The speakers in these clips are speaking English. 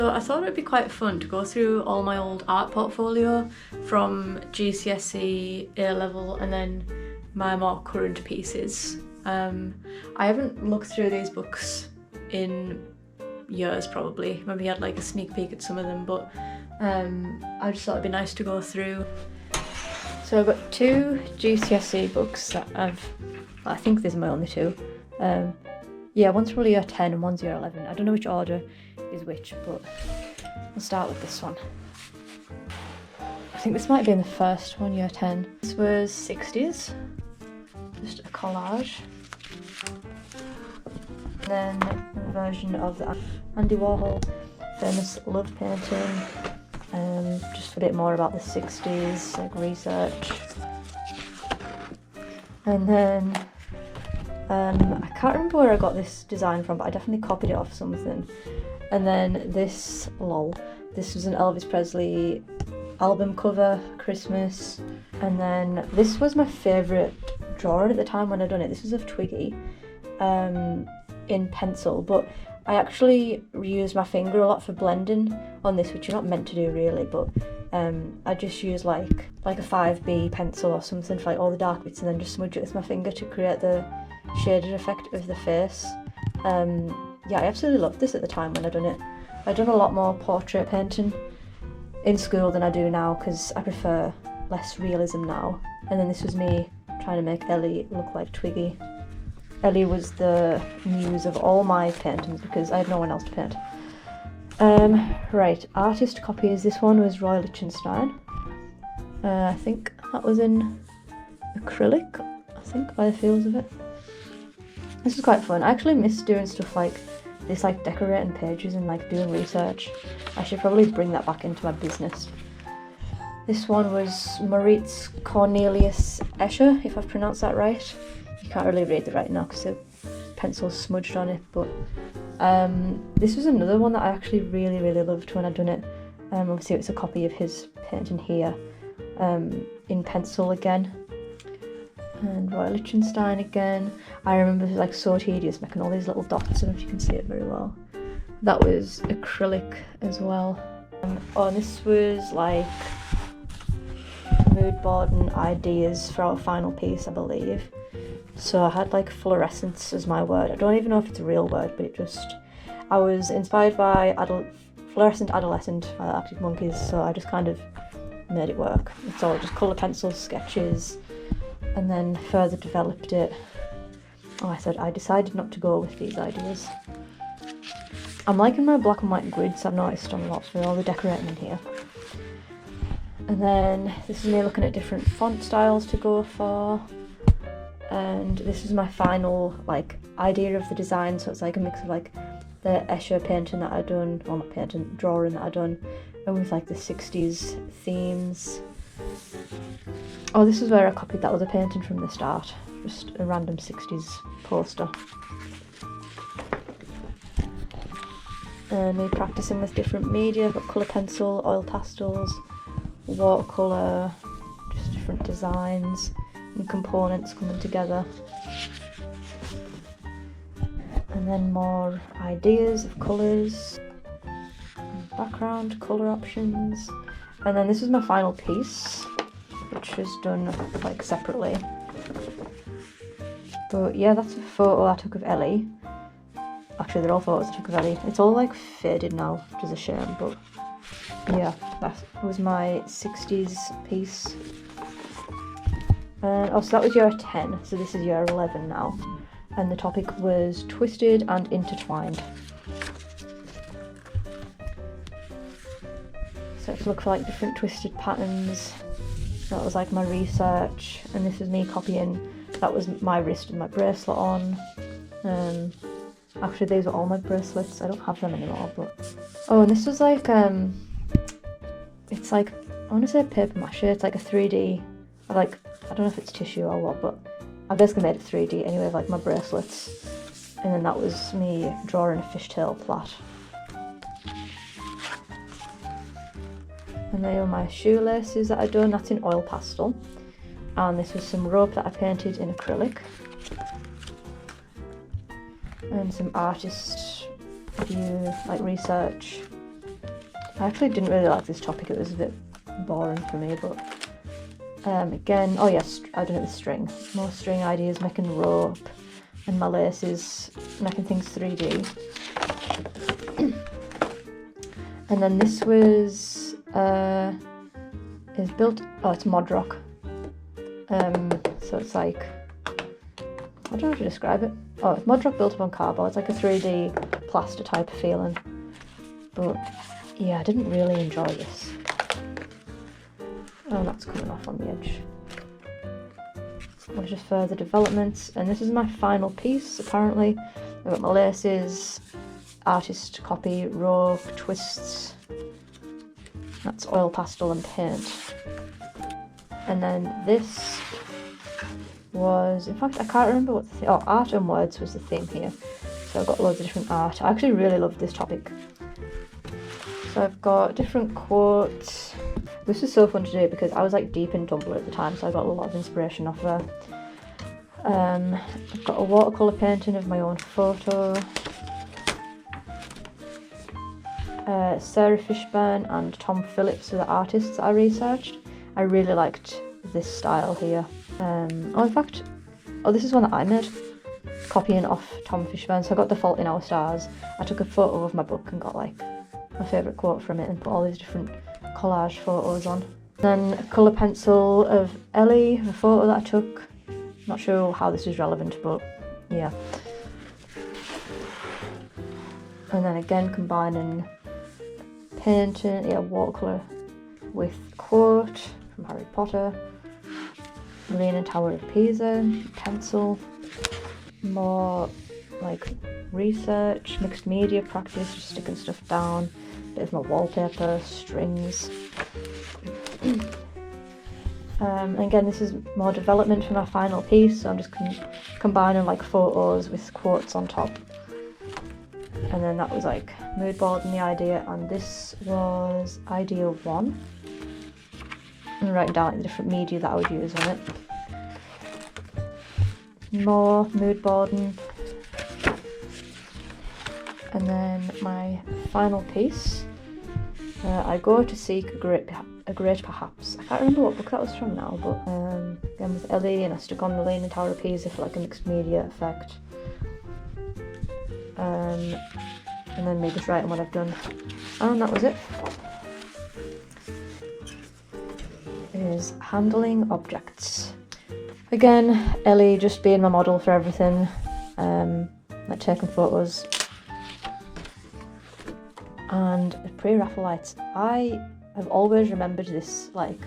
So I thought it'd be quite fun to go through all my old art portfolio from GCSE, A-level, and then my more current pieces. I haven't looked through these books in years probably. Maybe had like a sneak peek at some of them, but I just thought it'd be nice to go through. So I've got two GCSE books that I think these are my only two. Yeah, one's probably year 10 and one's year 11. I don't know which order is which, but we'll start with this one. I think this might be in the first one, year 10. This was 60s, just a collage. And then a version of the Andy Warhol famous love painting, just a bit more about the 60s, like research. And then I can't remember where I got this design from, but I definitely copied it off something. And then this was an Elvis Presley album cover, Christmas. And then this was my favourite drawing at the time when I done it. This was of Twiggy in pencil, but I actually used my finger a lot for blending on this, which you're not meant to do really, but I just use like a 5B pencil or something for like all the dark bits, and then just smudge it with my finger to create the shaded effect of the face. Yeah, I absolutely loved this at the time when I done it. I'd done a lot more portrait painting in school than I do now because I prefer less realism now. And then this was me trying to make Ellie look like Twiggy. Ellie was the muse of all my paintings because I had no one else to paint. Right, artist copies. This one was Roy Lichtenstein. I think that was in acrylic, I think, by the feels of it. This is quite fun. I actually miss doing stuff like this, like decorating pages and like doing research. I should probably bring that back into my business. This one was Moritz Cornelius Escher, if I've pronounced that right. You can't really read the writing now because the pencil's smudged on it, but this was another one that I actually really loved when I'd done it. Obviously it's a copy of his painting here, in pencil again. And Roy Lichtenstein again. I remember it was like so tedious making all these little dots. I don't know if you can see it very well. That was acrylic as well. Oh, and this was like mood board and ideas for our final piece, I believe. So I had like fluorescence as my word. I don't even know if it's a real word, but I was inspired by fluorescent adolescent by the Arctic Monkeys, so I just kind of made it work. It's all just colour pencil sketches, and then further developed it. I decided not to go with these ideas. I'm liking my black and white grids, I've noticed on lots with all the decorating in here. And then this is me looking at different font styles to go for. And this is my final like idea of the design, so it's like a mix of like the Escher painting that I'd done, or not painting, drawing that I'd done, and with like the 60s themes. Oh, this is where I copied that other painting from the start, just a random 60s poster. And me practicing with different media. I've got colour pencil, oil pastels, watercolour, just different designs and components coming together. And then more ideas of colours, background, colour options. And then this is my final piece, which was done like separately. But yeah, that's a photo I took of Ellie. Actually, they're all photos I took of Ellie. It's all like faded now, which is a shame, but yeah, that was my 60s piece. So that was year 10, so this is year 11 now. And the topic was twisted and intertwined. So to look for like different twisted patterns. That was like my research, and this was me copying. That was my wrist and my bracelet on. Actually, these are all my bracelets. I don't have them anymore, but oh, and this was like it's like, I want to say paper mache. It's like a 3D. I don't know if it's tissue or what, but I basically made it 3D anyway, of like my bracelets. And then that was me drawing a fishtail plait. And they are my shoelaces that I've done. That's in oil pastel. And this was some rope that I painted in acrylic. And some artist view, like research. I actually didn't really like this topic, it was a bit boring for me, but again, oh yes, I've done it with string. More string ideas, making rope and my laces, making things 3D. And then this was, is built, oh it's mod rock. So it's like, I don't know how to describe it. Oh, it's mod rock built up on cardboard. It's like a 3D plaster type of feeling. But yeah, I didn't really enjoy this. Oh, that's coming off on the edge. There's just further developments, and this is my final piece apparently. I've got my laces, artist copy, rope, twists. That's oil pastel and paint. And then this was, in fact I can't remember what the oh, art and words was the theme here. So I've got loads of different art. I actually really love this topic. So I've got different quotes. This was so fun to do because I was like deep in Tumblr at the time, so I got a lot of inspiration off there. I've got a watercolour painting of my own photo. Sarah Fishburne and Tom Phillips are the artists I researched. I really liked this style here. Oh, in fact, oh, this is one that I made, copying off Tom Fishburne. So I got The Fault in Our Stars. I took a photo of my book and got like my favourite quote from it and put all these different collage photos on. Then a colour pencil of Ellie, a photo that I took. Not sure how this is relevant, but yeah. And then again combining painting, yeah, watercolour with quote from Harry Potter. Leaning Tower of Pisa, pencil. More like research, mixed media practice, just sticking stuff down. Bit of my wallpaper, strings. Again, this is more development for my final piece, so I'm just combining like photos with quotes on top. And then that was like mood board and the idea, and this was idea 1. And writing down like the different media that I would use on it. More mood boarding. And then my final piece, I go to seek a great perhaps. I can't remember what book that was from now, but again with Ellie, and I stuck on the Leaning Tower of Pisa for like a mixed media effect. And then me just writing what I've done. And that was it. Is handling objects. Again, Ellie just being my model for everything, like taking photos. And the pre-Raphaelites, I have always remembered this like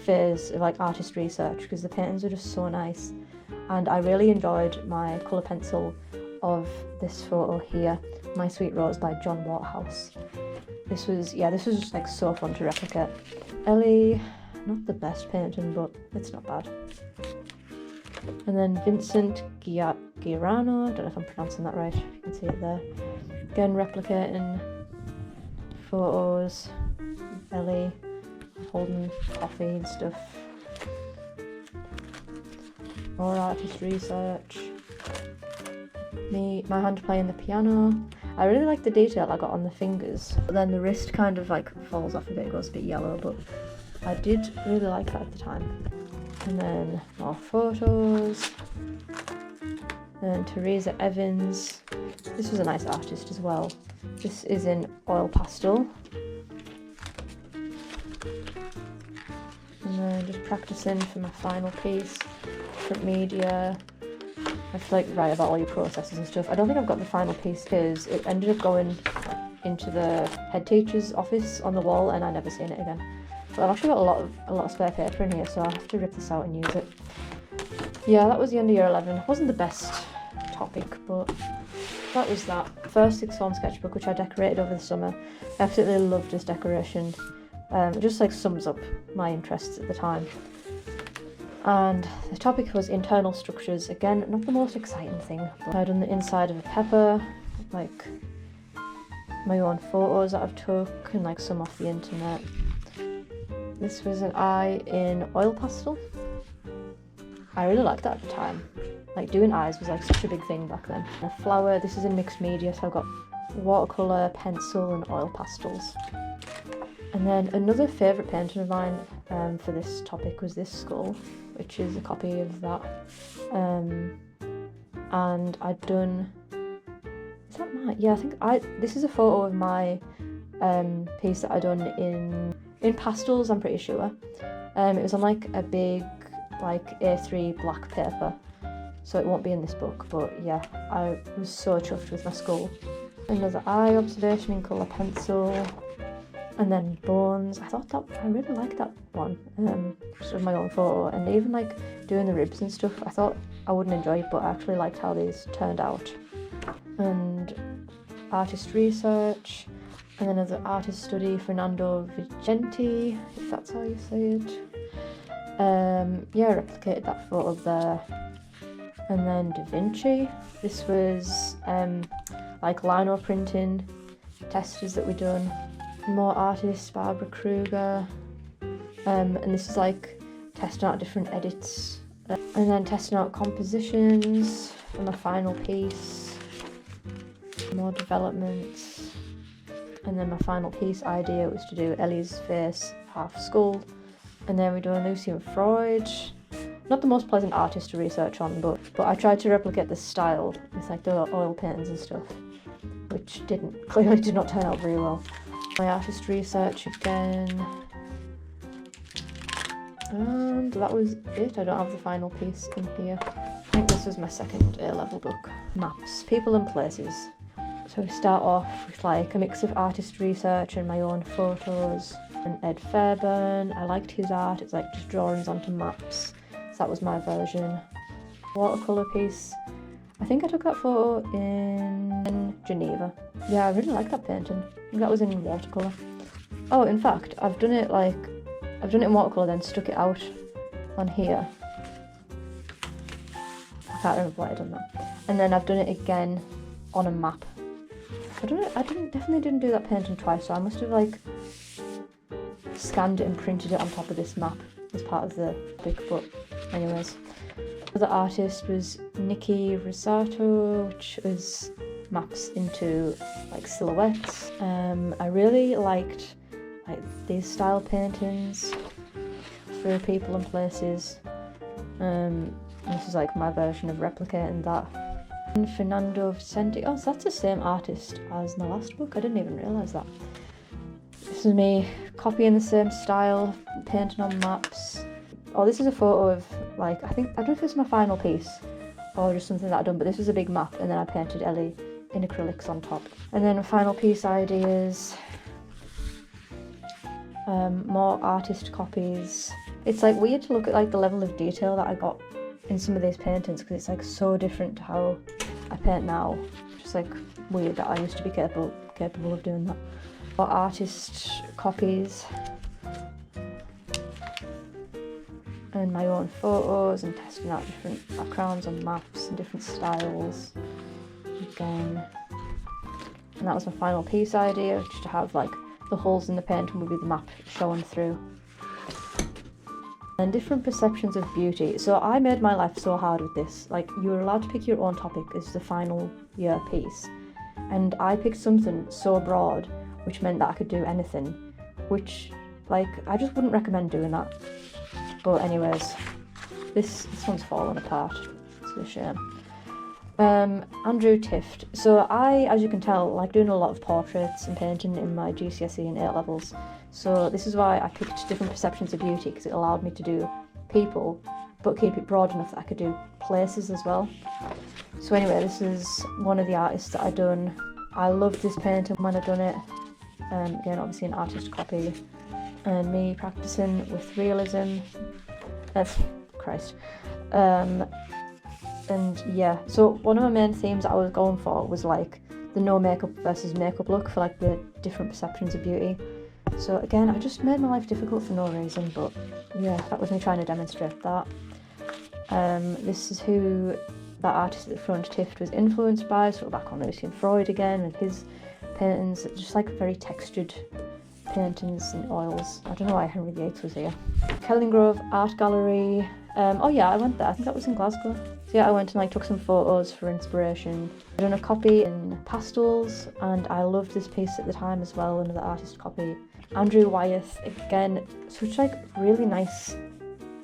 phase of like artist research because the paintings were just so nice, and I really enjoyed my colour pencil of this photo here, My Sweet Rose by John Waterhouse. This was just like so fun to replicate. Ellie, not the best painting, but it's not bad. And then Vincent Giarano, I don't know if I'm pronouncing that right, you can see it there. Again, replicating photos, Ellie holding coffee and stuff. More artist research. My hand playing the piano. I really like the detail I got on the fingers, but then the wrist kind of like falls off a bit, goes a bit yellow, but I did really like that at the time. And then more photos. And Teresa Evans. This was a nice artist as well. This is in oil pastel. And then just practicing for my final piece. Different media. I have to like write about all your processes and stuff. I don't think I've got the final piece because it ended up going into the head teacher's office on the wall and I never seen it again. But I've actually got a lot of spare paper in here, so I have to rip this out and use it. Yeah, that was the end of year 11. It wasn't the best topic, but that was that. First sixth form sketchbook, which I decorated over the summer. I absolutely loved this decoration. It just like sums up my interests at the time. And the topic was internal structures. Again, not the most exciting thing, but I'd done the inside of a pepper, like my own photos that I've took and like some off the internet. This was an eye in oil pastel. I really liked that at the time. Like doing eyes was like such a big thing back then. And a flower, this is in mixed media, so I've got watercolour, pencil and oil pastels. And then another favourite painting of mine for this topic was this skull, which is a copy of that. And I'd done, is that mine? Yeah, this is a photo of my piece that I'd done in pastels, I'm pretty sure. It was on like a big like A3 black paper, so it won't be in this book, but yeah, I was so chuffed with my skull. Another eye observation in colour pencil, and then bones. I really liked that one, just of my own photo, and even like doing the ribs and stuff, I thought I wouldn't enjoy it, but I actually liked how these turned out. And artist research, and then another artist study, Fernando Vigenti, if that's how you say it. Yeah, I replicated that photo there. And then Da Vinci. This was like lino printing testers that we done. More artists, Barbara Kruger. And this is like testing out different edits. And then testing out compositions for my final piece. More developments. And then my final piece idea was to do Ellie's face, half skull. And then we do Lucy and Freud. Not the most pleasant artist to research on, but I tried to replicate the style with like the oil paintings and stuff, which clearly did not turn out very well. My artist research again. And that was it. I don't have the final piece in here. I think this was my second A-level book. Maps, people and places. So we start off with like a mix of artist research and my own photos. And Ed Fairbairn, I liked his art, it's like just drawings onto maps. So that was my version. Watercolour piece. I think I took that photo in Geneva. Yeah, I really like that painting. I think that was in watercolour. Oh, in fact, I've done it in watercolour, then stuck it out on here. I can't remember why I've done that. And then I've done it again on a map. Definitely didn't do that painting twice, so I must have like scanned it and printed it on top of this map as part of the book, but anyways. The other artist was Nikki Rosato, which was maps into like silhouettes. I really liked like these style paintings for people and places. This is like my version of replicating that. And Fernando Vicente, oh, so that's the same artist as my last book, I didn't even realise that. This is me copying the same style, painting on maps. Oh, this is a photo of like, I don't know if it's my final piece or just something that I've done, but this was a big map and then I painted Ellie in acrylics on top. And then final piece ideas, more artist copies. It's like weird to look at like the level of detail that I got in some of these paintings because it's like so different to how I paint now. Just like weird that I used to be capable of doing that. More artist copies. And my own photos and testing out different backgrounds on maps and different styles again. And that was my final piece idea, just to have like the holes in the painting would be the map showing through. And different perceptions of beauty. So I made my life so hard with this. Like, you were allowed to pick your own topic as the final year piece, and I picked something so broad, which meant that I could do anything, which like I just wouldn't recommend doing that. But anyways, this one's fallen apart. It's a shame. Andrew Tift. So I, as you can tell, like doing a lot of portraits and painting in my GCSE and A levels. So this is why I picked different perceptions of beauty, because it allowed me to do people, but keep it broad enough that I could do places as well. So anyway, this is one of the artists that I done. I loved this painting when I done it. Again, obviously an artist copy. And me practicing with realism. Christ. And yeah, so one of my main themes that I was going for was like the no makeup versus makeup look for like the different perceptions of beauty. So again, I just made my life difficult for no reason, but yeah, that was me trying to demonstrate that. This is who that artist at the front, Tift, was influenced by, so we're back on Lucy and Freud again with his paintings, just like very textured paintings and oils. I don't know why Henry VIII was here. Kellingrove Art Gallery. Oh yeah, I went there. I think that was in Glasgow. So yeah, I went and like took some photos for inspiration. I done a copy in pastels, and I loved this piece at the time as well, another artist copy. Andrew Wyeth, again, such like really nice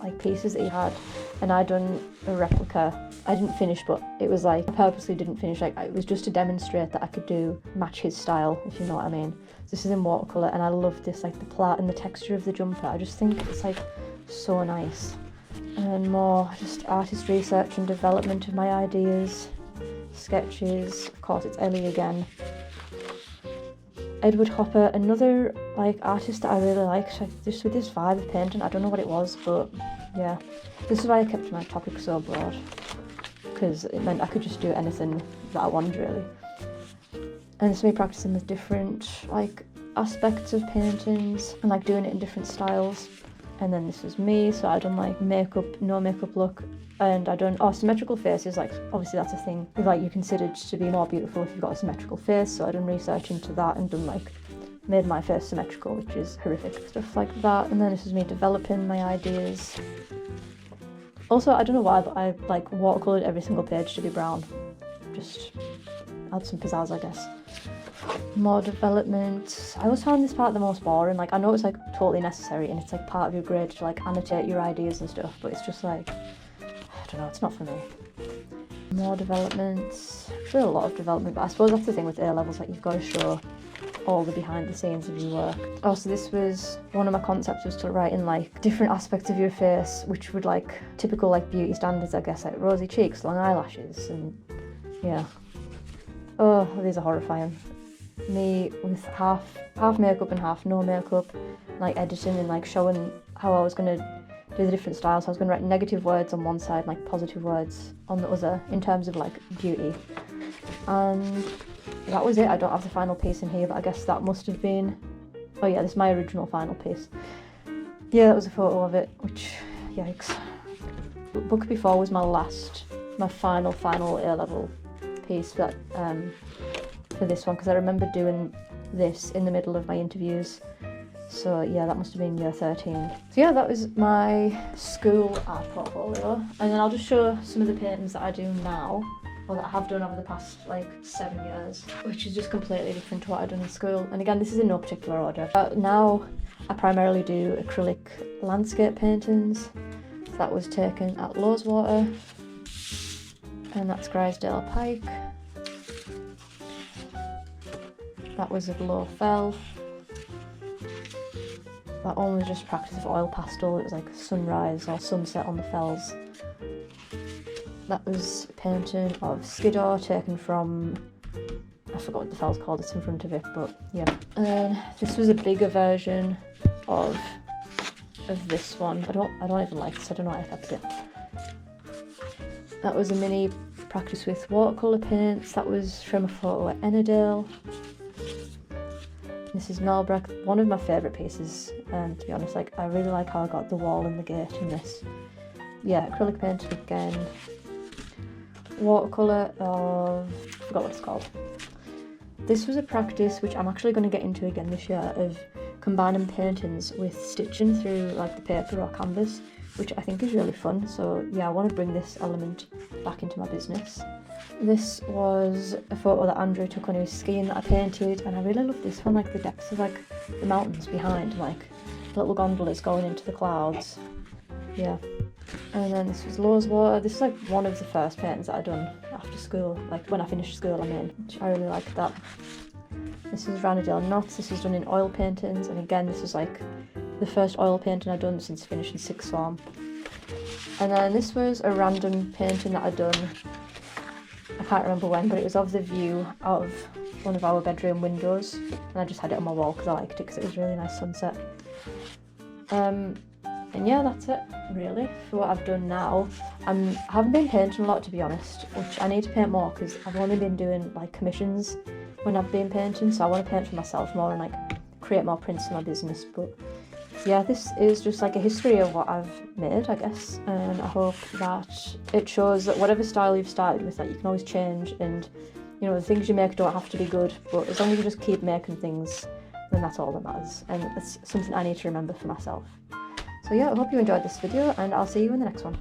like pieces that he had, and I done a replica. I didn't finish, but it was like I purposely didn't finish, like it was just to demonstrate that I could match his style, if you know what I mean. This is in watercolour, and I love this, like the plait and the texture of the jumper. I just think it's like so nice. And more just artist research and development of my ideas, sketches. Of course, it's Ellie again. Edward Hopper, another like artist that I really liked, like, just with this vibe of painting. I don't know what it was, but yeah, this is why I kept my topic so broad, because it meant I could just do anything that I wanted really. And this is me practicing with different like aspects of paintings and like doing it in different styles. And then this was me, so I done like makeup, no makeup look, and I done symmetrical faces. Like obviously that's a thing like you considered to be more beautiful if you've got a symmetrical face, so I done research into that and done like made my face symmetrical, which is horrific, stuff like that. And then this is me developing my ideas. Also, I don't know why, but I like watercoloured every single page to be brown, just add some pizzazz, I guess. More development. I always found this part the most boring. Like I know it's like totally necessary and it's like part of your grade to like annotate your ideas and stuff, but it's just like, I don't know, it's not for me. More development. Sure, a lot of development, but I suppose that's the thing with A-levels, like you've got to show all the behind the scenes of your work. Also, this was one of my concepts, was to write in like different aspects of your face, which would like typical like beauty standards, I guess, like rosy cheeks, long eyelashes, and yeah. Oh, these are horrifying. Me with half makeup and half no makeup, like editing and like showing how I was going to do the different styles. So I was going to write negative words on one side, like positive words on the other, in terms of like beauty. And that was it. I don't have the final piece in here, but I guess that must have been, oh yeah, this is my original final piece. Yeah, that was a photo of it, which, yikes. Book before was my final A-level piece for this one, because I remember doing this in the middle of my interviews. So yeah, that must have been year 13. So yeah, that was my school art portfolio, and then I'll just show some of the paintings that I do now, or that I have done over the past like 7 years, which is just completely different to what I've done in school. And again, this is in no particular order. Now I primarily do acrylic landscape paintings. So that was taken at Loweswater, and that's Grisdale Pike. That was at Low Fell. That one was just practice of oil pastel. It was like sunrise or sunset on the fells. That was a painting of Skiddaw taken from, I forgot what the fell's called, it's in front of it, but yeah. And this was a bigger version of this one. I don't even like this, I don't know why I kept it. That was a mini practice with watercolour paints. That was from a photo at Ennerdale. This is Melbrook, one of my favourite pieces, to be honest. Like I really like how I got the wall and the gate in this. Yeah, acrylic painting again. Watercolour of, I forgot what it's called. This was a practice which I'm actually going to get into again this year, of combining paintings with stitching through like the paper or canvas, which I think is really fun. So yeah, I want to bring this element back into my business. This was a photo that Andrew took when he was skiing that I painted, and I really love this one, like the depths of like the mountains behind, like little gondolas going into the clouds. Yeah. And then this was Loweswater. This is like one of the first paintings that I done after school, like when I finished school I mean, which I really liked that. This is Ranadale Knots. This is done in oil paintings, and again this is like the first oil painting I've done since finishing sixth form. And then this was a random painting that I'd done, I can't remember when, but it was of the view of one of our bedroom windows, and I just had it on my wall because I liked it, because it was a really nice sunset. And yeah, that's it really for what I've done now. I haven't been painting a lot, to be honest, which I need to paint more, because I've only been doing like commissions when I've been painting, so I want to paint for myself more and like create more prints in my business. But yeah, this is just like a history of what I've made, I guess, and I hope that it shows that whatever style you've started with, that you can always change, and you know, the things you make don't have to be good, but as long as you just keep making things, then that's all that matters, and it's something I need to remember for myself. So yeah, I hope you enjoyed this video, and I'll see you in the next one.